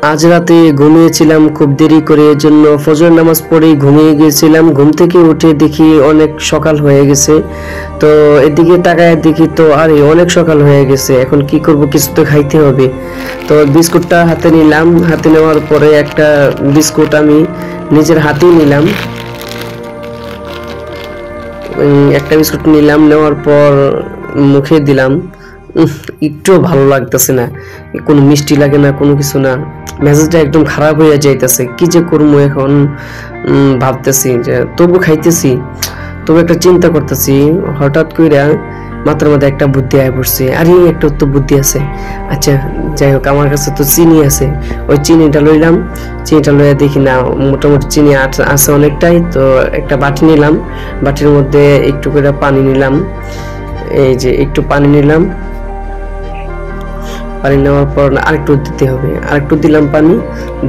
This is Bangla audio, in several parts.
আজ রাতে ঘুমিয়েছিলাম খুব দেরি করে, এজন্য ফজর নামাজ পড়েই ঘুমিয়ে গিয়েছিলাম। ঘুম থেকে উঠে দেখি অনেক সকাল হয়ে গেছে। তো এদিকে তাকায় দেখি তো আরে অনেক সকাল হয়ে গেছে, এখন কি করব, কিছু তো খাইতে হবে। তো বিস্কুটটা হাতে নিলাম, হাতে নেওয়ার পরে একটা বিস্কুট আমি নিজের হাতেই নিলাম। একটা বিস্কুট নিলাম, নেওয়ার পর মুখে দিলাম। একটু ভালো লাগতেছে না, কোনো মিষ্টি লাগে না, কোনো কিছু না। মেজাজটা একদম খারাপ হয়ে যাইতেছে, কি যে করবো এখন ভাবতেছি, যে তবু খাইতেছি, তবু একটা চিন্তা করতেছি। হঠাৎ কইরা মাথার মধ্যে একটা বুদ্ধি আয় পড়ছে, আরে একটা তো বুদ্ধি আছে। আচ্ছা যাই হোক, আমার কাছে তো চিনি আছে, ওই চিনিটা লইলাম। চিনিটা লইয়া দেখি না মোটামুটি চিনি আছে অনেকটাই। তো একটা বাটি নিলাম, বাটির মধ্যে একটু করে পানি নিলাম। এই যে একটু পানি নিলাম, পানি নেওয়ার পর আরেকটু দিতে হবে, আরেকটু দিলাম পানি।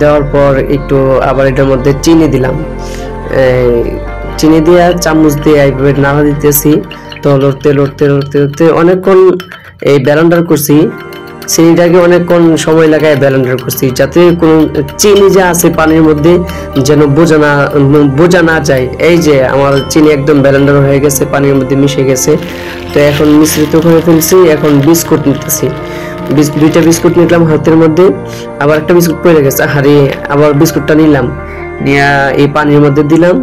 দেওয়ার পর একটু আবার এটার মধ্যে চিনি দিলাম। চিনি দিয়ে চামচ দিয়ে এইভাবে নাড়া দিতেছি। তো লড়তে লড়তে লড়তে লড়তে অনেকক্ষণ এই ব্যালেন্ডার করছি। চিনিটাকে অনেকক্ষণ সময় লাগায় ব্যালেন্ডার করছি, যাতে কোনো চিনি যা আছে পানির মধ্যে যেন বোঝা না যায়। এই যে আমার চিনি একদম ব্যালেন্ডার হয়ে গেছে, পানির মধ্যে মিশে গেছে। তো এখন মিশ্রিত করে ফেলছি। এখন বিস্কুট নিতেছি, দুইটা বিস্কুট নিলাম হাতের মধ্যে। আবার একটা বিস্কুট পড়ে গেছে, হারিয়ে আবার বিস্কুটটা নিলাম, নিয়ে এই পানির মধ্যে দিলাম।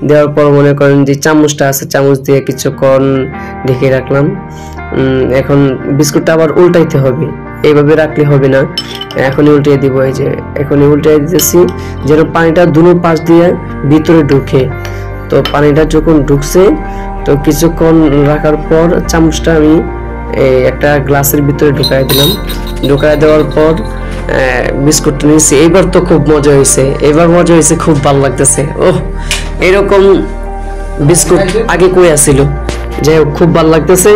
দেওয়ার পর মনে করেন যে চামচটা আছে, চামচ দিয়ে কিছুক্ষণ ঢেকে রাখলাম। এখন বিস্কুটটা আবার উল্টাইতে হবে, এইভাবে রাখলে হবে না, এখনই উল্টিয়ে দিব। এই যে এখনই উল্টিয়ে দিতেছি, যেন পানিটা দুনো পাশ দিয়ে ভিতরে ঢুকে। তো পানিটা যখন ঢুকছে, তো কিছুক্ষণ রাখার পর চামচটা আমি একটা গ্লাসের ভিতরে ঢুকাই দিলাম। ঢুকাই দেওয়ার পর বিস্কুটটা নিয়েছি। এইবার তো খুব মজা হয়েছে, এবার মজা হয়েছে, খুব ভালো লাগতেছে। ওহ, এরকম বিস্কুট আগে কই আসছিল। যাই হোক, খুব ভালো লাগতেছে।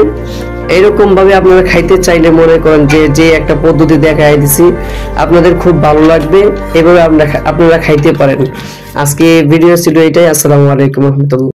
এরকম ভাবে আপনারা খাইতে চাইলে মনে করেন যে একটা পদ্ধতি দেখাই দিছি, আপনাদের খুব ভালো লাগবে। এভাবে আপনারা খাইতে পারেন। আজকে ভিডিও ছিল এটাই। আসসালামু আলাইকুম রহমতুল্লাহ।